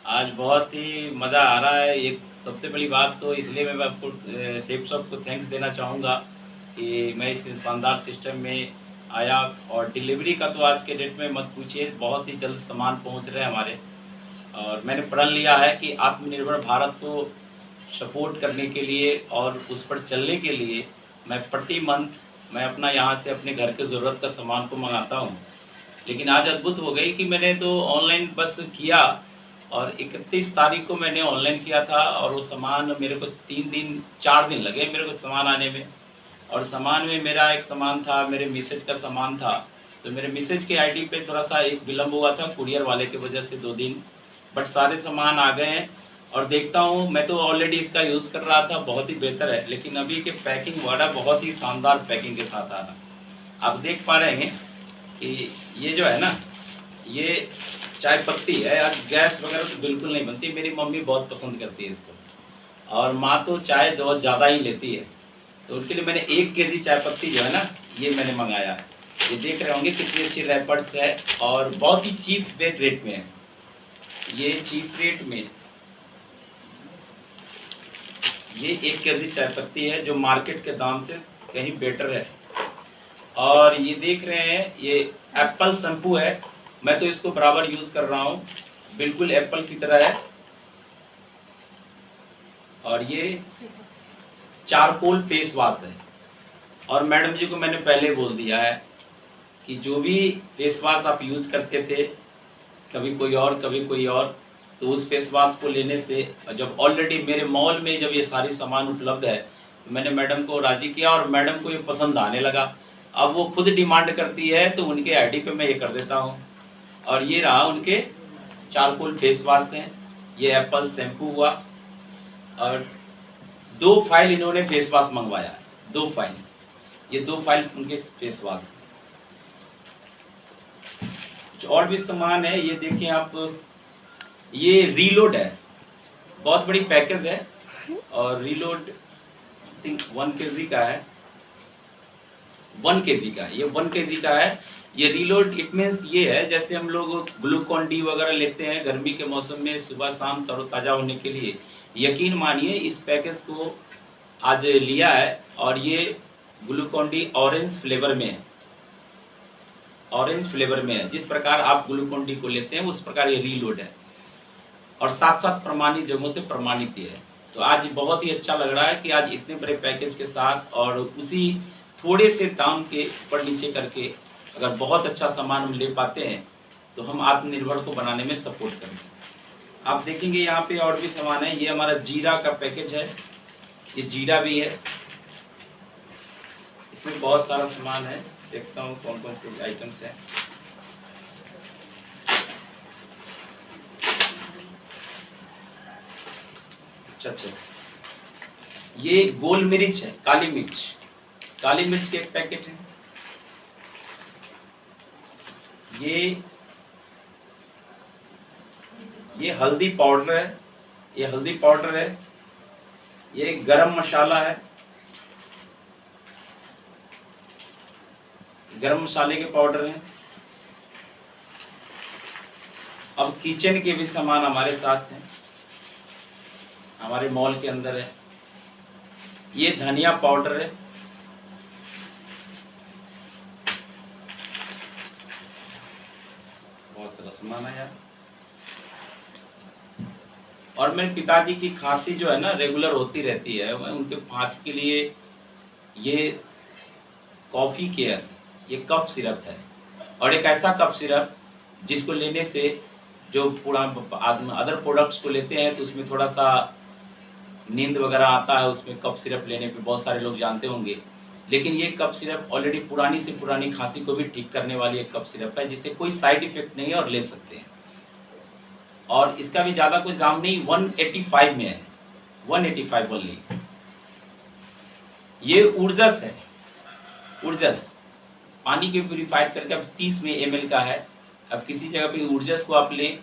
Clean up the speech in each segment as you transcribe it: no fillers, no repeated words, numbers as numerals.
आज बहुत ही मज़ा आ रहा है। एक सबसे बड़ी बात तो इसलिए मैं आपको शेफ साहब को थैंक्स देना चाहूँगा कि मैं इस शानदार सिस्टम में आया। और डिलीवरी का तो आज के डेट में मत पूछिए, बहुत ही जल्द सामान पहुँच रहे हैं हमारे। और मैंने प्रण लिया है कि आत्मनिर्भर भारत को सपोर्ट करने के लिए और उस पर चलने के लिए मैं प्रति मंथ मैं अपना यहाँ से अपने घर के ज़रूरत का सामान को मंगाता हूँ। लेकिन आज अद्भुत हो गई कि मैंने तो ऑनलाइन बस किया, और 31 तारीख को मैंने ऑनलाइन किया था और वो सामान मेरे को 3 दिन 4 दिन लगे मेरे को सामान आने में। और सामान में मेरा एक सामान था, मेरे मिसेज का सामान था, तो मेरे मिसेज के आईडी पे थोड़ा सा एक विलम्ब हुआ था कुरियर वाले की वजह से 2 दिन। बट सारे सामान आ गए हैं। और देखता हूँ, मैं तो ऑलरेडी इसका यूज़ कर रहा था, बहुत ही बेहतर है, लेकिन अभी के पैकिंग वाला बहुत ही शानदार पैकिंग के साथ आ रहा। आप देख पा रहे हैं कि ये जो है ना, ये चाय पत्ती है यार। गैस वगैरह तो बिल्कुल नहीं बनती, मेरी मम्मी बहुत पसंद करती है इसको, और माँ तो चाय बहुत ज़्यादा ही लेती है। तो उनके लिए मैंने 1 केजी चाय पत्ती जो है ना, ये मैंने मंगाया है। ये देख रहे होंगे कितनी अच्छी रैपर्स है और बहुत ही चीप रेट में है। ये चीप रेट में ये 1 केजी चाय पत्ती है जो मार्केट के दाम से कहीं बेटर है। और ये देख रहे हैं, ये एप्पल शैम्पू है। मैं तो इसको बराबर यूज़ कर रहा हूँ, बिल्कुल एप्पल की तरह है। और ये चारकोल फेस वॉश है। और मैडम जी को मैंने पहले बोल दिया है कि जो भी फेस वॉश आप यूज़ करते थे, कभी कोई और कभी कोई और, तो उस फेस वॉश को लेने से, जब ऑलरेडी मेरे मॉल में जब ये सारी सामान उपलब्ध है, तो मैंने मैडम को राज़ी किया और मैडम को ये पसंद आने लगा। अब वो खुद डिमांड करती है तो उनके आईडी पे मैं ये कर देता हूँ। और ये रहा उनके चारकोल फेस वॉश हैं, ये एप्पल शैम्पू हुआ, और 2 फाइल इन्होंने फेस वॉश मंगवाया है। 2 फाइल, ये 2 फाइल उनके फेस वॉश। कुछ और भी सामान है, ये देखें आप, ये रीलोड है, बहुत बड़ी पैकेज है। और रीलोड थिंक 1 केजी का है, 1 केजी का, ये 1 केजी का है। ये रीलोड इट मीन्स ये है, जैसे हम लोग ग्लूकॉन डी वगैरह लेते हैं गर्मी के मौसम में सुबह शाम तरोताज़ा होने के लिए। यकीन मानिए इस पैकेज को आज लिया है, और ये ग्लूकॉन डी ऑरेंज फ्लेवर में है। ऑरेंज फ्लेवर में है, जिस प्रकार आप ग्लूकॉन डी को लेते हैं उस प्रकार ये रीलोड है, और साथ साथ प्रमाणित जगहों से प्रमाणित ये है। तो आज बहुत ही अच्छा लग रहा है कि आज इतने बड़े पैकेज के साथ और उसी थोड़े से दाम के ऊपर नीचे करके अगर बहुत अच्छा सामान हम ले पाते हैं तो हम आत्मनिर्भर को बनाने में सपोर्ट करेंगे। आप देखेंगे यहाँ पे और भी सामान है। ये हमारा जीरा का पैकेज है, ये जीरा भी है, इसमें बहुत सारा सामान है। देखता हूँ कौन कौन से आइटम्स हैं। अच्छा, ये गोल मिर्च है, काली मिर्च, काली मिर्च के एक पैकेट है। ये हल्दी पाउडर है, ये हल्दी पाउडर है। ये गरम मसाला है, गरम मसाले के पाउडर हैं। अब किचन के भी सामान हमारे साथ हैं, हमारे मॉल के अंदर है। ये धनिया पाउडर है, बहुत सारा सामान है यार। और मेरे पिताजी की खांसी जो है ना रेगुलर होती रहती है, मैं उनके पाँच के लिए ये कॉफ़ी केयर, ये कफ सिरप है। और एक ऐसा कफ सिरप जिसको लेने से जो पूरा अदर प्रोडक्ट्स को लेते हैं तो उसमें थोड़ा सा नींद वगैरह आता है, उसमें कफ सिरप लेने पे बहुत सारे लोग जानते होंगे। लेकिन ये कफ सिरप ऑलरेडी पुरानी से पुरानी खांसी को भी ठीक करने वाली एक कफ सिरप है, जिससे कोई साइड इफेक्ट नहीं है और ले सकते हैं। और इसका भी ज़्यादा कुछ दाम नहीं, 185 में है, 185 ओनली। ये ऊर्जस है, ऊर्जस पानी के प्यूरिफाइड करके अब 30 में ml का है। अब किसी जगह पे ऊर्जस को आप लें,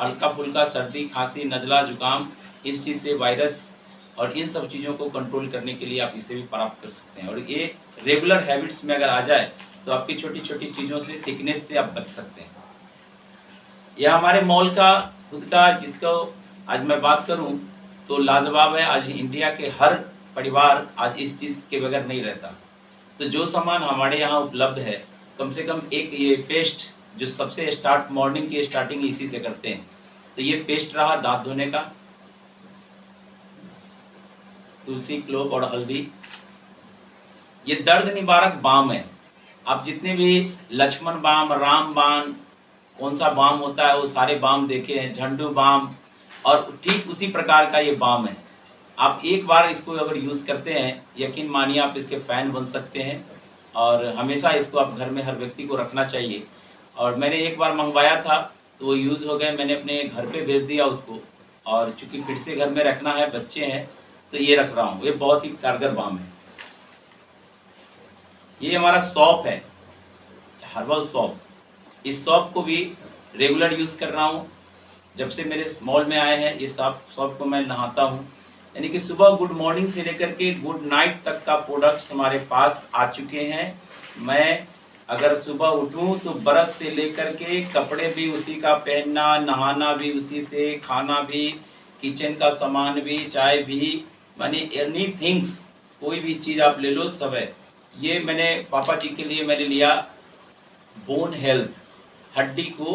हल्का फुल्का सर्दी खांसी नज़ला जुकाम इस चीज़ से वायरस और इन सब चीज़ों को कंट्रोल करने के लिए आप इसे भी प्राप्त कर सकते हैं। और ये रेगुलर हैबिट्स में अगर आ जाए तो आपकी छोटी छोटी चीज़ों से, सिकनेस से आप बच सकते हैं। यह हमारे मॉल का खुद का जिसको आज मैं बात करूं तो लाजवाब है। आज इंडिया के हर परिवार आज इस चीज़ के बगैर नहीं रहता। तो जो सामान हमारे यहाँ उपलब्ध है, कम से कम एक ये पेस्ट जो सबसे स्टार्ट मॉर्निंग की स्टार्टिंग इसी से करते हैं, तो ये पेस्ट रहा दांत धोने का, तुलसी, क्लोव और हल्दी। ये दर्द निवारक बाम है। आप जितने भी लक्ष्मण बाम, राम बाम, कौन सा बाम होता है वो सारे बाम देखे हैं, झंडू बाम, और ठीक उसी प्रकार का ये बाम है। आप एक बार इसको अगर यूज़ करते हैं, यकीन मानिए आप इसके फ़ैन बन सकते हैं, और हमेशा इसको आप घर में हर व्यक्ति को रखना चाहिए। और मैंने एक बार मंगवाया था तो वो यूज़ हो गए, मैंने अपने घर पे भेज दिया उसको, और चूँकि फिर से घर में रखना है, बच्चे हैं, तो ये रख रहा हूँ। ये बहुत ही कारगर बाम है। ये हमारा सौंफ है, हर्बल सौंफ। इस सौंफ को भी रेगुलर यूज़ कर रहा हूँ। जब से मेरे मॉल में आए हैं, इस सौंफ को मैं नहाता हूँ। यानी कि सुबह गुड मॉर्निंग से लेकर के गुड नाइट तक का प्रोडक्ट्स हमारे पास आ चुके हैं। मैं अगर सुबह उठूँ तो ब्रश से लेकर के कपड़े भी उसी का पहनना, नहाना भी उसी से, खाना भी, किचन का सामान भी, चाय भी, माने एनी थिंग्स, कोई भी चीज़ आप ले लो, सब है। ये मैंने पापा जी के लिए मैंने लिया बोन हेल्थ, हड्डी को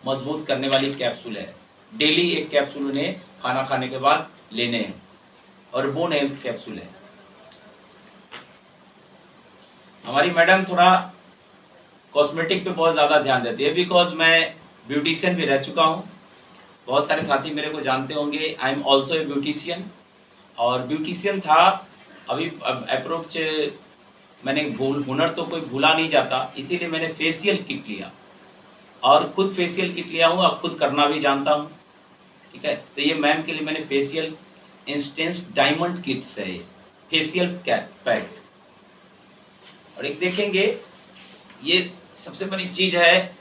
मजबूत करने वाली कैप्सूल है। डेली एक कैप्सूल उन्हें खाना खाने के बाद लेने हैं, और बोन हेल्थ कैप्सूल है। हमारी मैडम थोड़ा कॉस्मेटिक पे बहुत ज़्यादा ध्यान देती है, बिकॉज मैं ब्यूटिशियन भी रह चुका हूँ। बहुत सारे साथी मेरे को जानते होंगे, I am also a beautician. और ब्यूटिशियन था, अभी अप्रोच मैंने हुनर तो कोई भूला नहीं जाता, इसीलिए मैंने फेशियल किट लिया, और खुद फेशियल किट लिया हूँ, अब खुद करना भी जानता हूँ। ठीक है, तो ये मैम के लिए मैंने फेशियल इंस्टेंस डायमंड किट्स है, ये फेशियल पैक। और एक देखेंगे, ये सबसे बड़ी चीज है,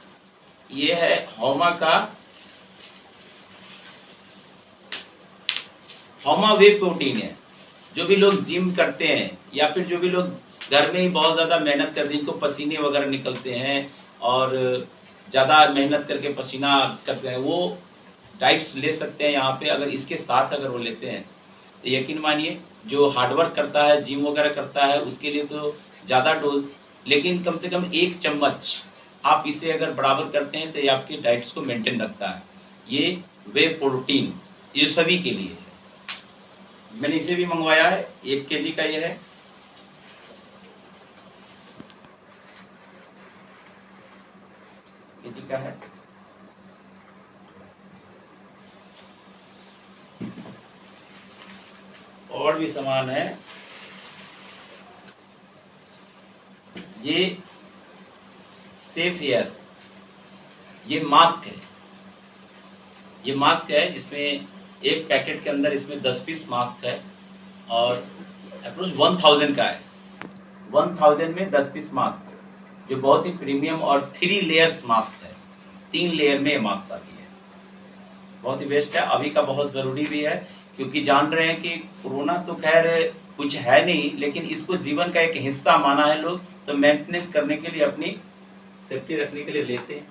ये है होमा का होमा वे प्रोटीन है। जो भी लोग जिम करते हैं या फिर जो भी लोग घर में ही बहुत ज़्यादा मेहनत करते हैं, जिनको पसीने वगैरह निकलते हैं और ज़्यादा मेहनत करके पसीना करते हैं, वो डाइट्स ले सकते हैं यहाँ पे। अगर इसके साथ अगर वो लेते हैं तो यकीन मानिए, जो हार्डवर्क करता है, जिम वगैरह करता है, उसके लिए तो ज़्यादा डोज, लेकिन कम से कम 1 चम्मच आप इसे अगर बराबर करते हैं तो ये आपकी डाइट्स को मेंटेन रखता है। ये वे प्रोटीन, ये सभी के लिए है। मैंने इसे भी मंगवाया है, 1 kg का ये है। kg का है। और भी सामान है। ये सेफ हेयर, ये मास्क है। ये मास्क है जिसमें एक पैकेट के अंदर इसमें 10 पीस मास्क है, और अप्रोच 1000 का है। 1000 में 10 पीस मास्क, जो बहुत ही प्रीमियम और 3 लेयर्स मास्क है। 3 लेयर में ये मास्क आती है, बहुत ही बेस्ट है। अभी का बहुत ज़रूरी भी है, क्योंकि जान रहे हैं कि कोरोना तो खैर कुछ है नहीं, लेकिन इसको जीवन का एक हिस्सा माना है लोग, तो मेंटेनेंस करने के लिए, अपनी सेफ्टी रखने के लिए लेते हैं।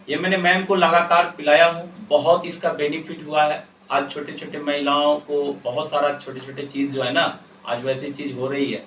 ये मैंने मैम को लगातार पिलाया हूँ, बहुत इसका बेनिफिट हुआ है। आज छोटे छोटे महिलाओं को बहुत सारा छोटे छोटे चीज़ जो है ना, आज वैसी चीज़ हो रही है,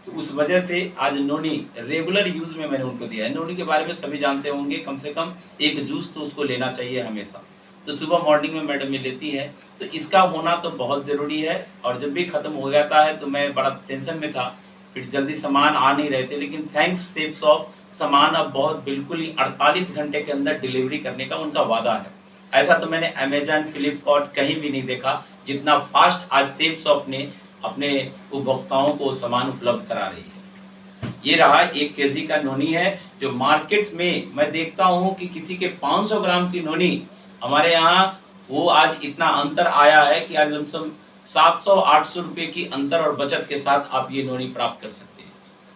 तो उस वजह से आज नोनी रेगुलर यूज़ में मैंने उनको दिया है। नोनी के बारे में सभी जानते होंगे, कम से कम एक जूस तो उसको लेना चाहिए हमेशा। तो सुबह मॉर्निंग में मैडम ये लेती है, तो इसका होना तो बहुत ज़रूरी है। और जब भी ख़त्म हो जाता है तो मैं बड़ा टेंशन में था, फिर जल्दी सामान आ नहीं रहे थे, लेकिन थैंक्स सेफ शॉप, सामान अब बहुत बिल्कुल ही 48 घंटे के अंदर डिलीवरी करने का उनका वादा है। ऐसा तो मैंने अमेजन, फ्लिपकार्ट कहीं भी नहीं देखा जितना फास्ट आज सेफ शॉप ने अपने उपभोक्ताओं को सामान उपलब्ध करा रही है। ये रहा 1 kg का नोनी है, जो मार्केट में मैं देखता हूँ कि किसी के 500 ग्राम की नोनी, हमारे यहाँ वो आज इतना अंतर आया है कि आज लमसम 700-800 रुपये की अंतर और बचत के साथ आप ये नोनी प्राप्त कर सकते हैं,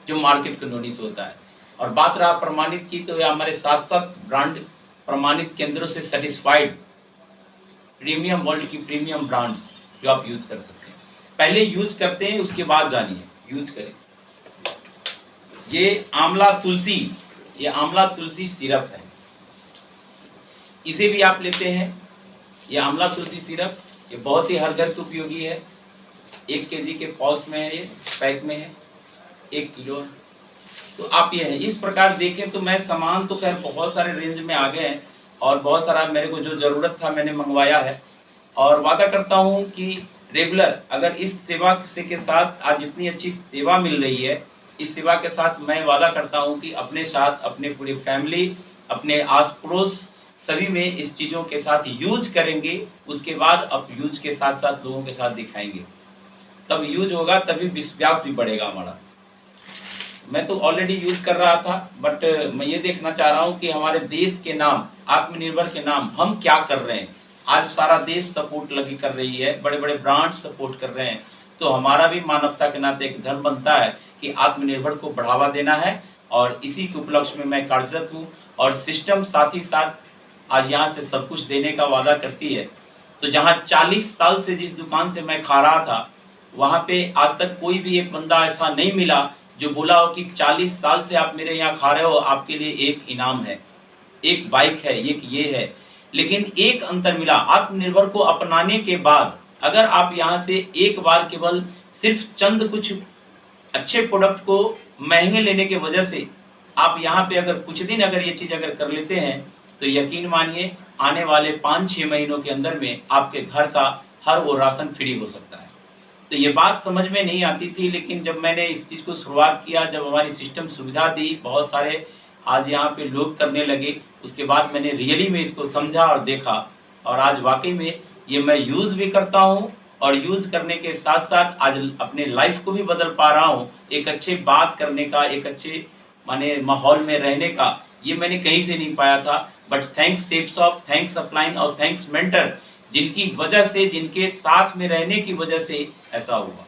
जो मार्केट के नोनी से होता है। और बात रहा प्रमाणित की, तो ये हमारे 7 ब्रांड प्रमाणित केंद्रों से सर्टिफाइड प्रीमियम, वर्ल्ड की प्रीमियम ब्रांड्स जो आप यूज़ कर सकते हैं। पहले यूज़ करते हैं, उसके बाद जानिए, यूज़ करें। ये आंवला तुलसी, ये आंवला तुलसी सिरप है। इसे भी आप लेते हैं, ये आंवला तुलसी सिरप, ये बहुत ही हर घर के उपयोगी है। 1 kg के पाउच में है, ये पैक में है, 1 किलो है। तो आप ये है, इस प्रकार देखें तो मैं सामान तो खैर बहुत सारे रेंज में आ गए हैं और बहुत सारा मेरे को जो ज़रूरत था मैंने मंगवाया है। और वादा करता हूँ कि रेगुलर अगर इस सेवा से के साथ आज जितनी अच्छी सेवा मिल रही है, इस सेवा के साथ मैं वादा करता हूँ कि अपने साथ अपने पूरी फैमिली, अपने आस पड़ोस सभी में इस चीज़ों के साथ यूज करेंगे। उसके बाद अब यूज के साथ साथ लोगों के साथ दिखाएंगे, तब यूज होगा, तभी विश्वास भी बढ़ेगा हमारा। मैं तो ऑलरेडी यूज कर रहा था, बट मैं ये देखना चाह रहा हूँ कि हमारे देश के नाम, आत्मनिर्भर के नाम हम क्या कर रहे हैं। आज सारा देश सपोर्ट लगी कर रही है, बड़े बड़े ब्रांड सपोर्ट कर रहे हैं, तो हमारा भी मानवता के नाते एक धर्म बनता है कि आत्मनिर्भर को बढ़ावा देना है। और इसी के उपलक्ष्य में मैं कार्यरत हूँ और सिस्टम साथ ही साथ आज यहाँ से सब कुछ देने का वादा करती है। तो जहाँ 40 साल से जिस दुकान से मैं खा रहा था, वहाँ पे आज तक कोई भी एक बंदा ऐसा नहीं मिला जो बोला हो कि 40 साल से आप मेरे यहाँ खा रहे हो, आपके लिए एक इनाम है, एक बाइक है, एक ये है। लेकिन एक अंतर मिला, आत्मनिर्भर को अपनाने के बाद अगर आप यहाँ से एक बार केवल सिर्फ चंद कुछ अच्छे प्रोडक्ट को महंगे लेने के वजह से आप यहाँ पे अगर कुछ दिन अगर ये चीज़ अगर कर लेते हैं, तो यकीन मानिए आने वाले 5-6 महीनों के अंदर में आपके घर का हर वो राशन फ्री हो सकता है। तो ये बात समझ में नहीं आती थी, लेकिन जब मैंने इस चीज़ को शुरुआत किया, जब हमारी सिस्टम सुविधा दी, बहुत सारे आज यहाँ पे लोग करने लगे, उसके बाद मैंने रियली में इसको समझा और देखा। और आज वाकई में ये मैं यूज़ भी करता हूँ और यूज़ करने के साथ साथ आज अपने लाइफ को भी बदल पा रहा हूँ। एक अच्छे बात करने का, एक अच्छे माने माहौल में रहने का, ये मैंने कहीं से नहीं पाया था। बट थैंक्स सेप्सॉप, थैंक्स अपलाइन और थैंक्स मेंटर, जिनकी वजह से, जिनके साथ में रहने की वजह से ऐसा हुआ।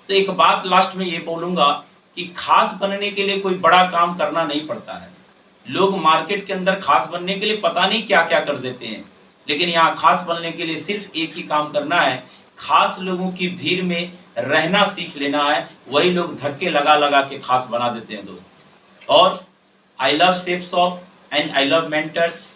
तो एक बात लास्ट में ये बोलूँगा कि खास बनने के लिए कोई बड़ा काम करना नहीं पड़ता है। लोग मार्केट के अंदर खास बनने के लिए पता नहीं क्या क्या कर देते हैं, लेकिन यहाँ खास बनने के लिए सिर्फ एक ही काम करना है, खास लोगों की भीड़ में रहना सीख लेना है। वही लोग धक्के लगा लगा के खास बना देते हैं दोस्त। और आई लव सेप्सॉप and I love mentors.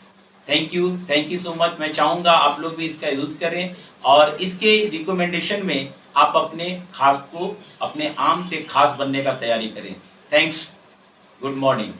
Thank you so much. मैं चाहूँगा आप लोग भी इसका यूज़ करें और इसके रिकमेंडेशन में आप अपने खास को, अपने आम से खास बनने का तैयारी करें। Thanks, good morning.